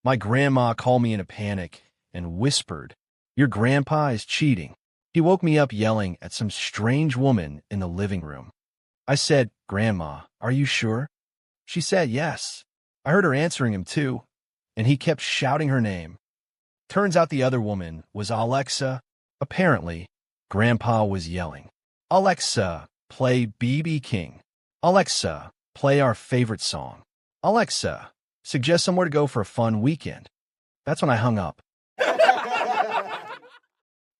My grandma called me in a panic and whispered, "Your grandpa is cheating." He woke me up yelling at some strange woman in the living room. I said, "Grandma, are you sure?" She said, "Yes." I heard her answering him too, and he kept shouting her name. Turns out the other woman was Alexa. Apparently, Grandpa was yelling, "Alexa, play B.B. King. Alexa, play our favorite song. Alexa, suggest somewhere to go for a fun weekend." That's when I hung up.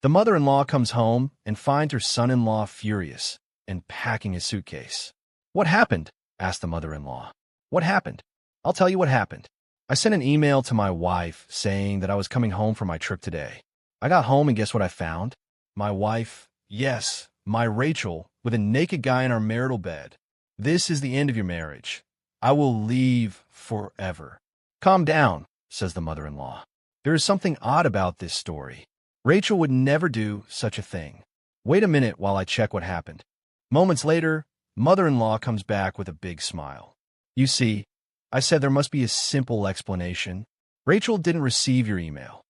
The mother-in-law comes home and finds her son-in-law furious and packing his suitcase. "What happened?" asked the mother-in-law. "What happened?" "I'll tell you what happened. I sent an email to my wife saying that I was coming home from my trip today. I got home and guess what I found? My wife, yes, my Rachel, with a naked guy in our marital bed. This is the end of your marriage. I will leave forever." "Calm down," says the mother-in-law. "There is something odd about this story. Rachel would never do such a thing. Wait a minute while I check what happened." Moments later, mother-in-law comes back with a big smile. "You see, I said there must be a simple explanation. Rachel didn't receive your email."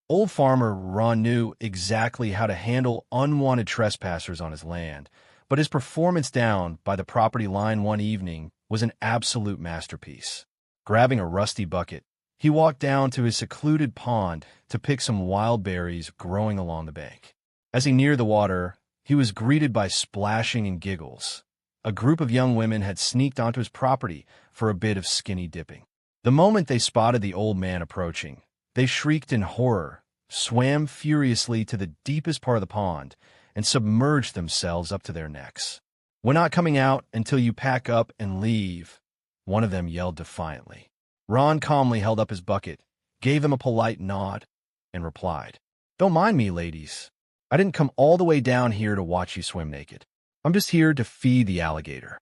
Old farmer Ron knew exactly how to handle unwanted trespassers on his land, but his performance down by the property line one evening was an absolute masterpiece. Grabbing a rusty bucket, he walked down to his secluded pond to pick some wild berries growing along the bank. As he neared the water, he was greeted by splashing and giggles. A group of young women had sneaked onto his property for a bit of skinny dipping. The moment they spotted the old man approaching, they shrieked in horror, swam furiously to the deepest part of the pond, and submerged themselves up to their necks. "We're not coming out until you pack up and leave," one of them yelled defiantly. Ron calmly held up his bucket, gave them a polite nod, and replied, "Don't mind me, ladies. I didn't come all the way down here to watch you swim naked. I'm just here to feed the alligator."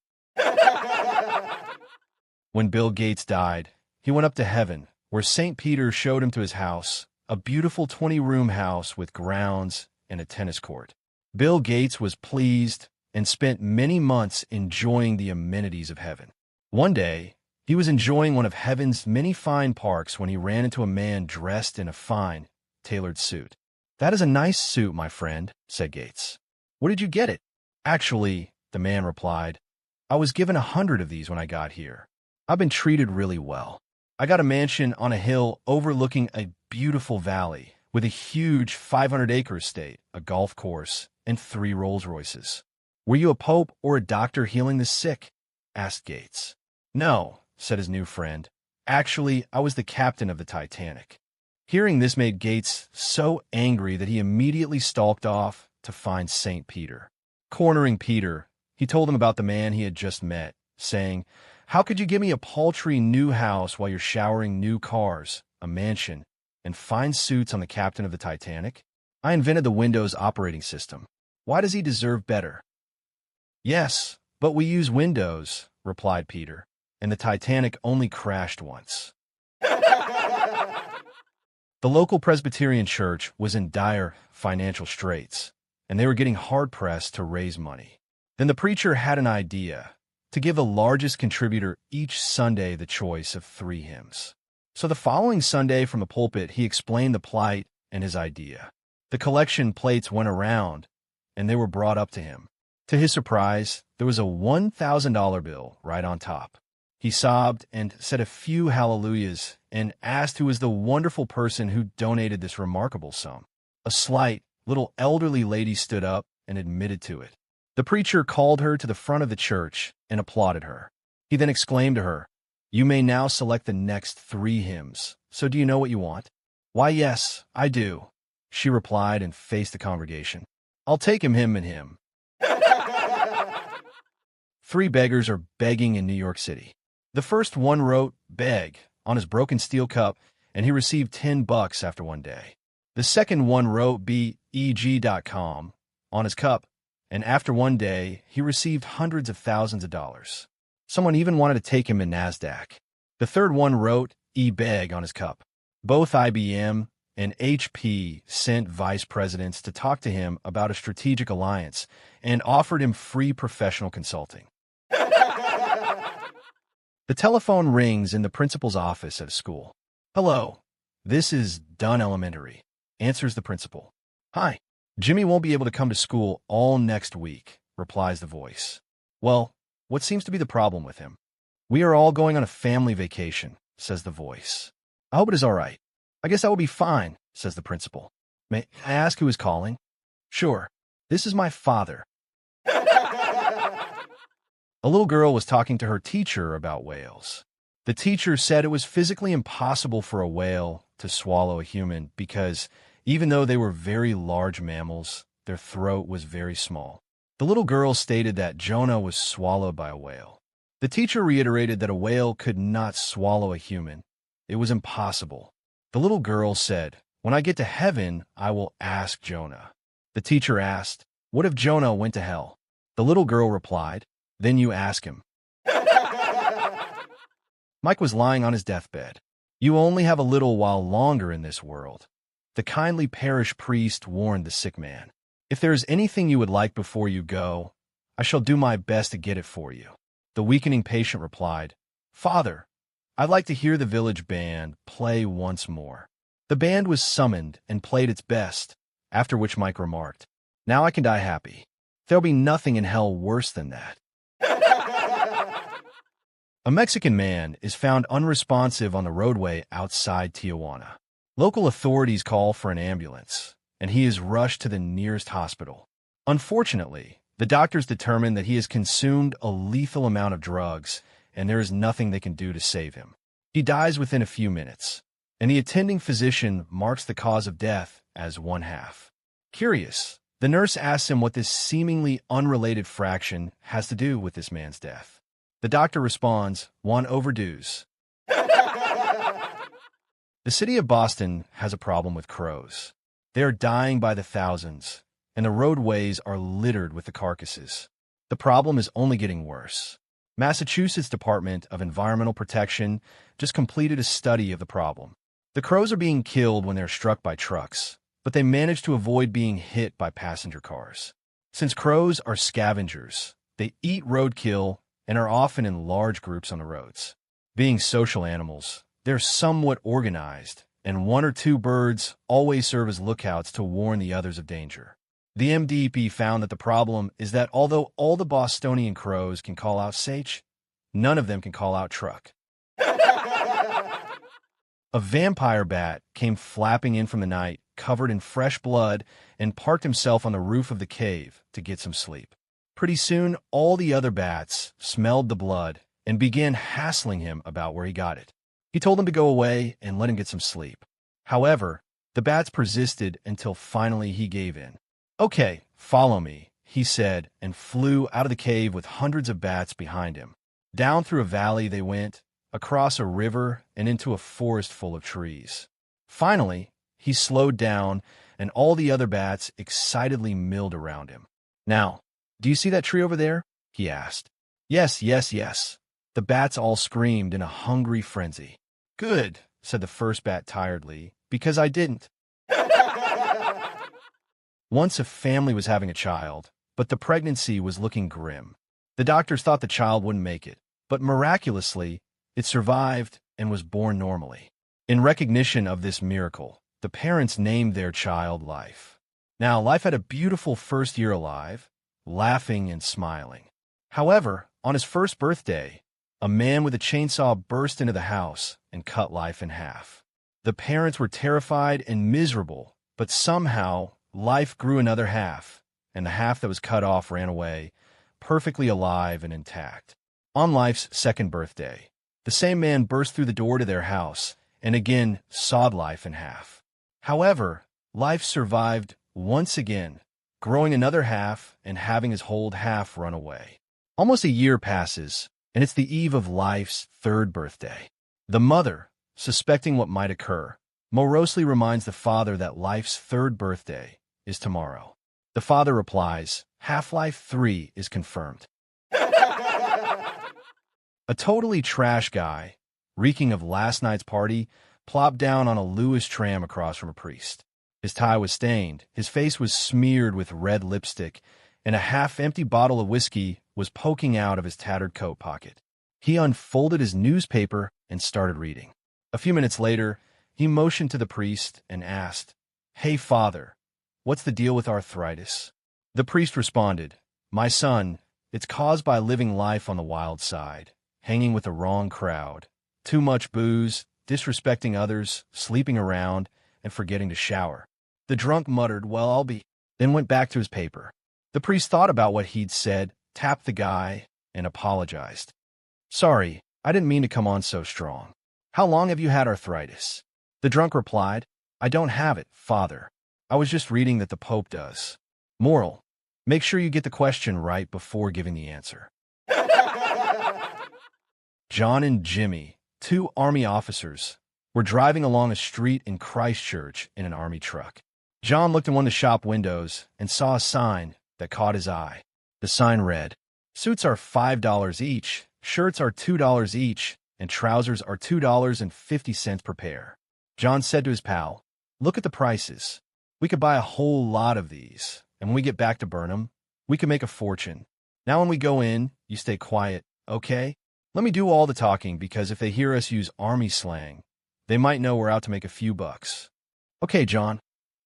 When Bill Gates died, he went up to heaven, where St. Peter showed him to his house, a beautiful 20-room house with grounds and a tennis court. Bill Gates was pleased and spent many months enjoying the amenities of heaven. One day, he was enjoying one of heaven's many fine parks when he ran into a man dressed in a fine, tailored suit. "That is a nice suit, my friend," said Gates. "Where did you get it?" "Actually," the man replied, "I was given 100 of these when I got here. I've been treated really well. I got a mansion on a hill overlooking a beautiful valley with a huge 500-acre estate, a golf course, and 3 Rolls-Royces." "Were you a pope or a doctor healing the sick?" asked Gates. "No," said his new friend. "Actually, I was the captain of the Titanic." Hearing this made Gates so angry that he immediately stalked off to find St. Peter. Cornering Peter, he told him about the man he had just met, saying, "How could you give me a paltry new house while you're showering new cars, a mansion, and fine suits on the captain of the Titanic? I invented the Windows operating system. Why does he deserve better?" "Yes, but we use Windows," replied Peter, "and the Titanic only crashed once." The local Presbyterian church was in dire financial straits, and they were getting hard-pressed to raise money. Then the preacher had an idea to give the largest contributor each Sunday the choice of 3 hymns. So the following Sunday from the pulpit, he explained the plight and his idea. The collection plates went around, and they were brought up to him. To his surprise, there was a $1,000 bill right on top. He sobbed and said a few hallelujahs and asked who was the wonderful person who donated this remarkable sum. A slight, little elderly lady stood up and admitted to it. The preacher called her to the front of the church and applauded her. He then exclaimed to her, "You may now select the next 3 hymns. So do you know what you want?" "Why, yes, I do," she replied and faced the congregation. "I'll take him and him." 3 beggars are begging in New York City. The first one wrote "beg" on his broken steel cup, and he received $10 after one day. The second one wrote beg.com on his cup, and after one day, he received hundreds of thousands of dollars. Someone even wanted to take him to NASDAQ. The third one wrote ebeg on his cup. Both IBM and HP sent vice presidents to talk to him about a strategic alliance and offered him free professional consulting. The telephone rings in the principal's office at a school. "Hello, this is Dunn Elementary," answers the principal. "Hi, Jimmy won't be able to come to school all next week," replies the voice. "Well, what seems to be the problem with him?" "We are all going on a family vacation," says the voice. "I hope it is all right." "I guess that will be fine," says the principal. "May I ask who is calling?" "Sure. This is my father." A little girl was talking to her teacher about whales. The teacher said it was physically impossible for a whale to swallow a human because, even though they were very large mammals, their throat was very small. The little girl stated that Jonah was swallowed by a whale. The teacher reiterated that a whale could not swallow a human. It was impossible. The little girl said, "When I get to heaven, I will ask Jonah." The teacher asked, "What if Jonah went to hell?" The little girl replied, "Then you ask him." Mike was lying on his deathbed. "You only have a little while longer in this world." The kindly parish priest warned the sick man, "If there is anything you would like before you go, I shall do my best to get it for you." The weakening patient replied, "Father, I'd like to hear the village band play once more." The band was summoned and played its best, after which Mike remarked, "Now I can die happy. There'll be nothing in hell worse than that." A Mexican man is found unresponsive on the roadway outside Tijuana. Local authorities call for an ambulance, and he is rushed to the nearest hospital. Unfortunately, the doctors determine that he has consumed a lethal amount of drugs, and there is nothing they can do to save him. He dies within a few minutes, and the attending physician marks the cause of death as 1/2. Curious, the nurse asks him what this seemingly unrelated fraction has to do with this man's death. The doctor responds, "One overdues." The city of Boston has a problem with crows. They are dying by the thousands, and the roadways are littered with the carcasses. The problem is only getting worse. Massachusetts Department of Environmental Protection just completed a study of the problem. The crows are being killed when they're struck by trucks, but they manage to avoid being hit by passenger cars. Since crows are scavengers, they eat roadkill and are often in large groups on the roads. Being social animals, they're somewhat organized, and 1 or 2 birds always serve as lookouts to warn the others of danger. The MDP found that the problem is that although all the Bostonian crows can call out Sach, none of them can call out truck. A vampire bat came flapping in from the night, covered in fresh blood, and parked himself on the roof of the cave to get some sleep. Pretty soon, all the other bats smelled the blood and began hassling him about where he got it. He told them to go away and let him get some sleep. However, the bats persisted until finally he gave in. "Okay, follow me," he said, and flew out of the cave with hundreds of bats behind him. Down through a valley they went, across a river, and into a forest full of trees. Finally, he slowed down, and all the other bats excitedly milled around him. "Now, do you see that tree over there?" he asked. "Yes, yes, yes." The bats all screamed in a hungry frenzy. "Good," said the first bat tiredly, "because I didn't." Once a family was having a child, but the pregnancy was looking grim. The doctors thought the child wouldn't make it, but miraculously, it survived and was born normally. In recognition of this miracle, the parents named their child Life. Now, Life had a beautiful first year alive, laughing and smiling. However, on his first birthday, a man with a chainsaw burst into the house and cut Life in half. The parents were terrified and miserable, but somehow Life grew another half, and the half that was cut off ran away, perfectly alive and intact. On Life's second birthday, the same man burst through the door to their house and again sawed Life in half. However, Life survived once again, growing another half and having his whole half run away. Almost a year passes, and it's the eve of Life's third birthday. The mother, suspecting what might occur, morosely reminds the father that Life's third birthday is tomorrow. The father replies, "Half-Life 3 is confirmed." A totally trash guy, reeking of last night's party, plopped down on a Lewis tram across from a priest. His tie was stained, his face was smeared with red lipstick, and a half-empty bottle of whiskey was poking out of his tattered coat pocket. He unfolded his newspaper and started reading. A few minutes later, he motioned to the priest and asked, "Hey, Father, what's the deal with arthritis?" The priest responded, "My son, it's caused by living life on the wild side, hanging with the wrong crowd, too much booze, disrespecting others, sleeping around, and forgetting to shower." The drunk muttered, "Well, I'll be," then went back to his paper. The priest thought about what he'd said, tapped the guy, and apologized. "Sorry, I didn't mean to come on so strong. How long have you had arthritis?" The drunk replied, "I don't have it, Father. I was just reading that the Pope does." Moral: make sure you get the question right before giving the answer. John and Jimmy, two Army officers, were driving along a street in Christchurch in an Army truck. John looked in one of the shop windows and saw a sign that caught his eye. The sign read, "Suits are $5 each, shirts are $2 each, and trousers are $2.50 per pair." John said to his pal, "Look at the prices. We could buy a whole lot of these, and when we get back to Burnham, we could make a fortune. Now when we go in, you stay quiet, okay? Let me do all the talking, because if they hear us use Army slang, they might know we're out to make a few bucks." "Okay, John.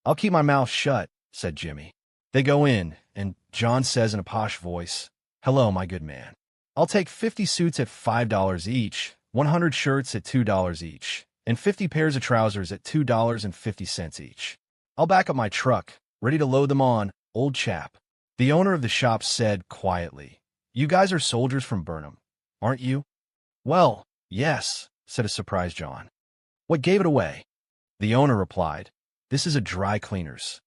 I'll keep my mouth shut," said Jimmy. They go in, and John says in a posh voice, "Hello, my good man. I'll take 50 suits at $5 each, 100 shirts at $2 each, and 50 pairs of trousers at $2.50 each. I'll back up my truck, ready to load them on, old chap." The owner of the shop said quietly, "You guys are soldiers from Burnham, aren't you?" "Well, yes," said a surprised John. "What gave it away?" The owner replied, "This is a dry cleaner's."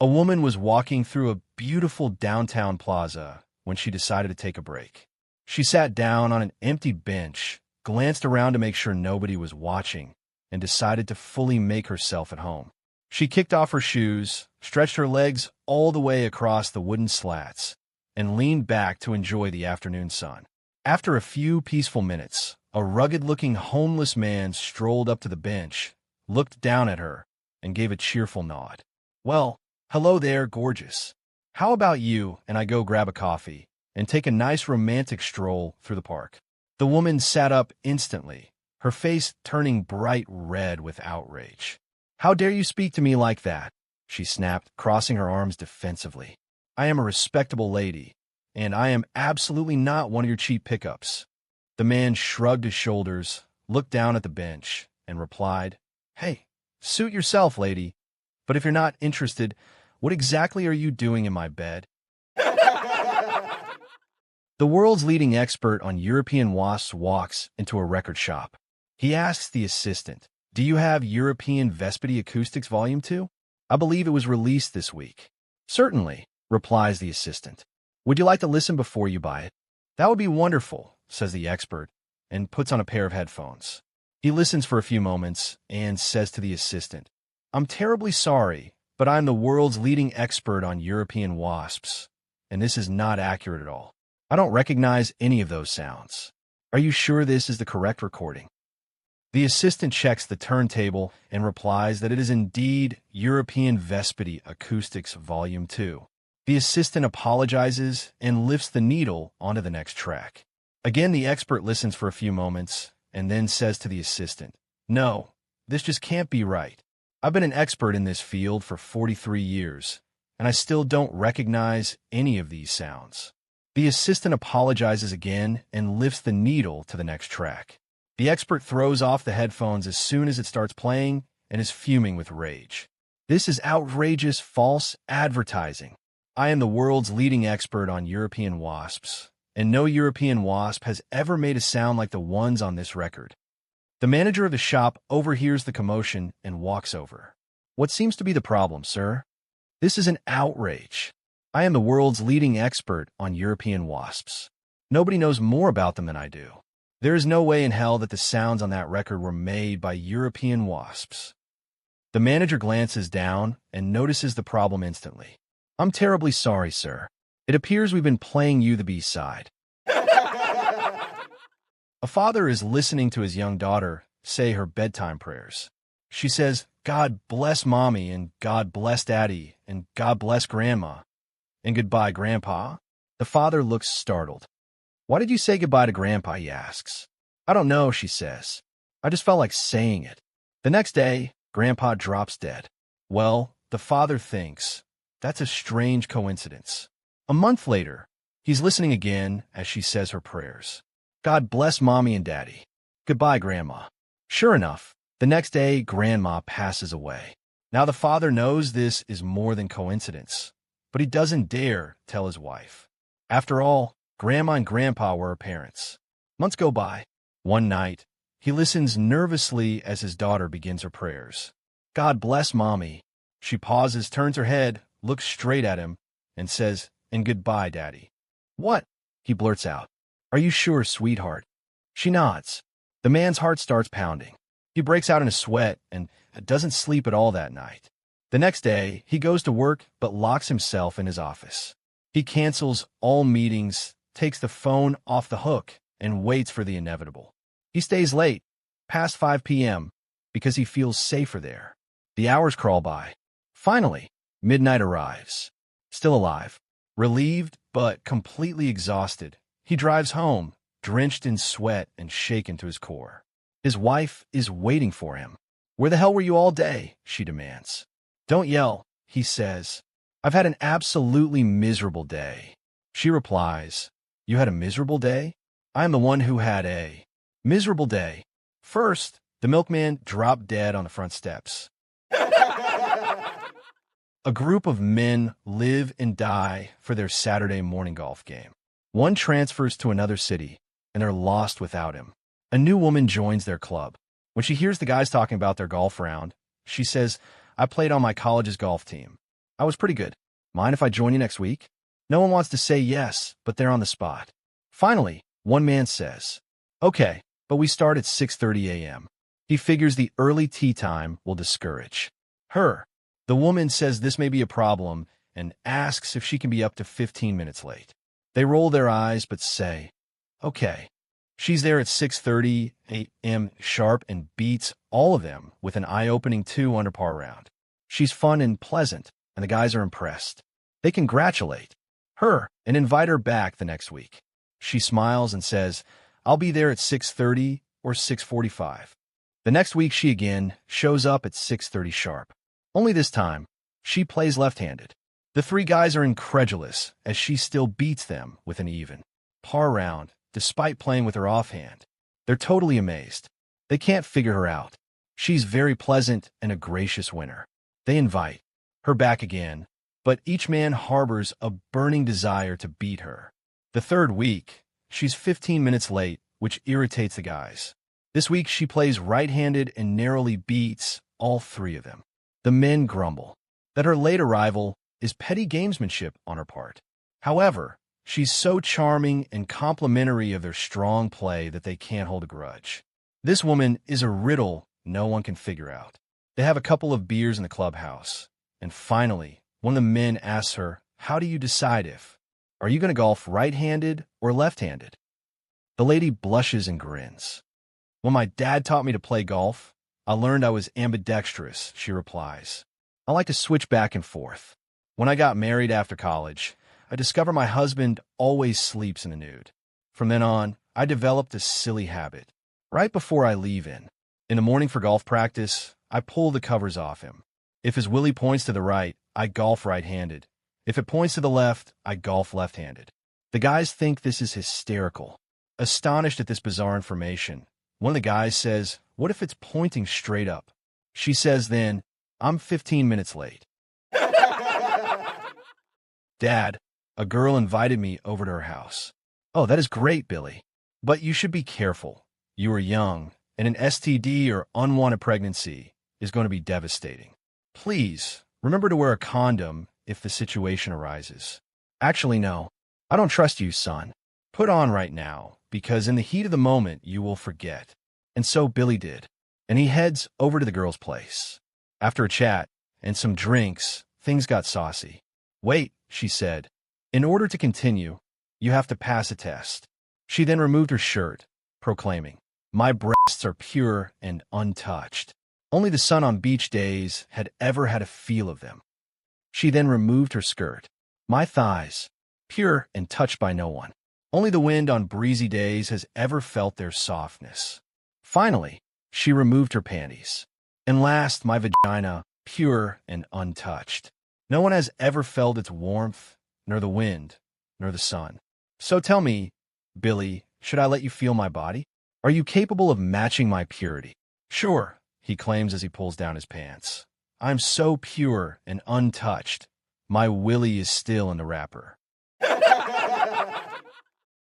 A woman was walking through a beautiful downtown plaza when she decided to take a break. She sat down on an empty bench, glanced around to make sure nobody was watching, and decided to fully make herself at home. She kicked off her shoes, stretched her legs all the way across the wooden slats, and leaned back to enjoy the afternoon sun. After a few peaceful minutes, a rugged-looking homeless man strolled up to the bench, looked down at her, and gave a cheerful nod. "Well, hello there, gorgeous. How about you and I go grab a coffee and take a nice romantic stroll through the park?" The woman sat up instantly, her face turning bright red with outrage. "How dare you speak to me like that?" she snapped, crossing her arms defensively. "I am a respectable lady, and I am absolutely not one of your cheap pickups." The man shrugged his shoulders, looked down at the bench, and replied, "Hey, suit yourself, lady. But if you're not interested, what exactly are you doing in my bed?" The world's leading expert on European wasps walks into a record shop. He asks the assistant, "Do you have European Vespity Acoustics Volume 2? I believe it was released this week." "Certainly," replies the assistant. "Would you like to listen before you buy it?" "That would be wonderful," says the expert, and puts on a pair of headphones. He listens for a few moments and says to the assistant, "I'm terribly sorry, but I'm the world's leading expert on European wasps, and this is not accurate at all. I don't recognize any of those sounds. Are you sure this is the correct recording?" The assistant checks the turntable and replies that it is indeed European Vespity Acoustics Volume 2. The assistant apologizes and lifts the needle onto the next track. Again, the expert listens for a few moments and then says to the assistant, "No, this just can't be right. I've been an expert in this field for 43 years, and I still don't recognize any of these sounds." The assistant apologizes again and lifts the needle to the next track. The expert throws off the headphones as soon as it starts playing and is fuming with rage. "This is outrageous false advertising. I am the world's leading expert on European wasps, and no European wasp has ever made a sound like the ones on this record." The manager of the shop overhears the commotion and walks over. "What seems to be the problem, sir? This is an outrage. I am the world's leading expert on European wasps. Nobody knows more about them than I do. There is no way in hell that the sounds on that record were made by European wasps." The manager glances down and notices the problem instantly. "I'm terribly sorry, sir. It appears we've been playing you the B-side." A father is listening to his young daughter say her bedtime prayers. She says, "God bless Mommy, and God bless Daddy, and God bless Grandma, and goodbye, Grandpa." The father looks startled. Why did you say goodbye to Grandpa, he asks. I don't know, she says. I just felt like saying it. The next day, Grandpa drops dead. Well, the father thinks, that's a strange coincidence. A month later, he's listening again as she says her prayers. God bless Mommy and Daddy. Goodbye, Grandma. Sure enough, the next day, Grandma passes away. Now the father knows this is more than coincidence, but he doesn't dare tell his wife. After all, Grandma and Grandpa were her parents. Months go by. One night, he listens nervously as his daughter begins her prayers. God bless Mommy. She pauses, turns her head, looks straight at him, and says, and goodbye, Daddy. What? He blurts out. Are you sure, sweetheart? She nods. The man's heart starts pounding. He breaks out in a sweat and doesn't sleep at all that night. The next day, he goes to work but locks himself in his office. He cancels all meetings, takes the phone off the hook, and waits for the inevitable. He stays late, past 5 p.m., because he feels safer there. The hours crawl by. Finally, midnight arrives. Still alive. Relieved, but completely exhausted, he drives home, drenched in sweat and shaken to his core. His wife is waiting for him. Where the hell were you all day? She demands. Don't yell, he says. I've had an absolutely miserable day. She replies, You had a miserable day? I am the one who had a miserable day. First, the milkman dropped dead on the front steps. A group of men live and die for their Saturday morning golf game. One transfers to another city, and they're lost without him. A new woman joins their club. When she hears the guys talking about their golf round, she says, I played on my college's golf team. I was pretty good. Mind if I join you next week? No one wants to say yes, but they're on the spot. Finally, one man says, Okay, but we start at 6:30 a.m. He figures the early tee time will discourage her. The woman says this may be a problem and asks if she can be up to 15 minutes late. They roll their eyes but say, Okay. She's there at 6:30 a.m. sharp and beats all of them with an eye-opening 2 under par round. She's fun and pleasant, and the guys are impressed. They congratulate her and invite her back the next week. She smiles and says, I'll be there at 6:30 or 6:45. The next week she again shows up at 6:30 sharp. Only this time, she plays left-handed. The three guys are incredulous as she still beats them with an even par round, despite playing with her offhand. They're totally amazed. They can't figure her out. She's very pleasant and a gracious winner. They invite her back again, but each man harbors a burning desire to beat her. The third week, she's 15 minutes late, which irritates the guys. This week, she plays right-handed and narrowly beats all three of them. The men grumble that her late arrival is petty gamesmanship on her part. However, she's so charming and complimentary of their strong play that they can't hold a grudge. This woman is a riddle no one can figure out. They have a couple of beers in the clubhouse, and finally, one of the men asks her, How do you decide if? Are you going to golf right-handed or left-handed? The lady blushes and grins. When my dad taught me to play golf, I learned I was ambidextrous, she replies. I like to switch back and forth. When I got married after college, I discovered my husband always sleeps in the nude. From then on, I developed a silly habit. Right before I leave in the morning for golf practice, I pull the covers off him. If his willy points to the right, I golf right-handed. If it points to the left, I golf left-handed. The guys think this is hysterical. Astonished at this bizarre information, one of the guys says, What if it's pointing straight up? She says then, I'm 15 minutes late. Dad, a girl invited me over to her house. Oh, that is great, Billy. But you should be careful. You are young, and an STD or unwanted pregnancy is going to be devastating. Please, remember to wear a condom if the situation arises. Actually, no. I don't trust you, son. Put on right now, because in the heat of the moment, you will forget. And so Billy did, and he heads over to the girl's place. After a chat and some drinks, things got saucy. Wait, she said. In order to continue, you have to pass a test. She then removed her shirt, proclaiming, My breasts are pure and untouched. Only the sun on beach days had ever had a feel of them. She then removed her skirt. My thighs, pure and touched by no one. Only the wind on breezy days has ever felt their softness. Finally, she removed her panties. And last, my vagina, pure and untouched. No one has ever felt its warmth, nor the wind, nor the sun. So tell me, Billy, should I let you feel my body? Are you capable of matching my purity? Sure, he claims as he pulls down his pants. I'm so pure and untouched. My willy is still in the wrapper.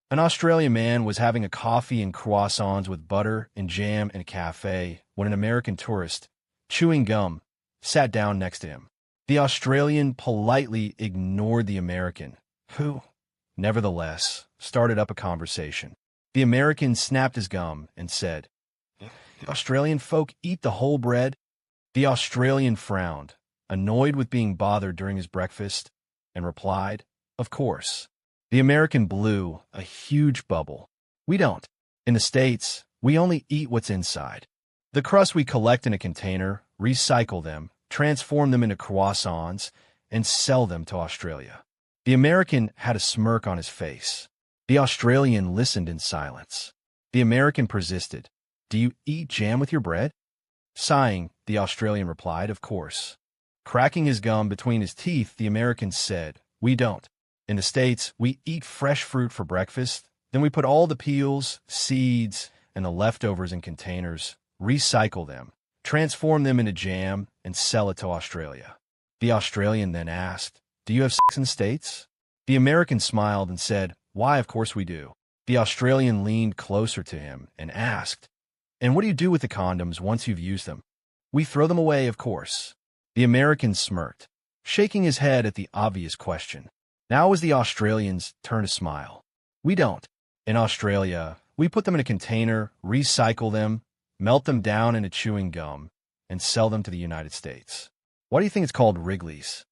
An Australian man was having a coffee and croissants with butter and jam in a cafe when an American tourist, chewing gum, sat down next to him. The Australian politely ignored the American, who, nevertheless, started up a conversation. The American snapped his gum and said, "The Australian folk eat the whole bread." The Australian frowned, annoyed with being bothered during his breakfast, and replied, "Of course." The American blew a huge bubble. "We don't. In the States, we only eat what's inside. The crust we collect in a container, recycle them, transform them into croissants, and sell them to Australia." The American had a smirk on his face. The Australian listened in silence. The American persisted. "Do you eat jam with your bread?" Sighing, the Australian replied, "Of course." Cracking his gum between his teeth, the American said, "We don't. In the States, we eat fresh fruit for breakfast, then we put all the peels, seeds, and the leftovers in containers, recycle them, transform them into jam, and sell it to Australia." The Australian then asked, "Do you have sex in the States?" The American smiled and said, "Why, of course we do." The Australian leaned closer to him and asked, "And what do you do with the condoms once you've used them?" "We throw them away, of course." The American smirked, shaking his head at the obvious question. Now it was the Australian's turn to smile. "We don't. In Australia, we put them in a container, recycle them, melt them down into chewing gum, and sell them to the United States." "Why do you think it's called Wrigley's?"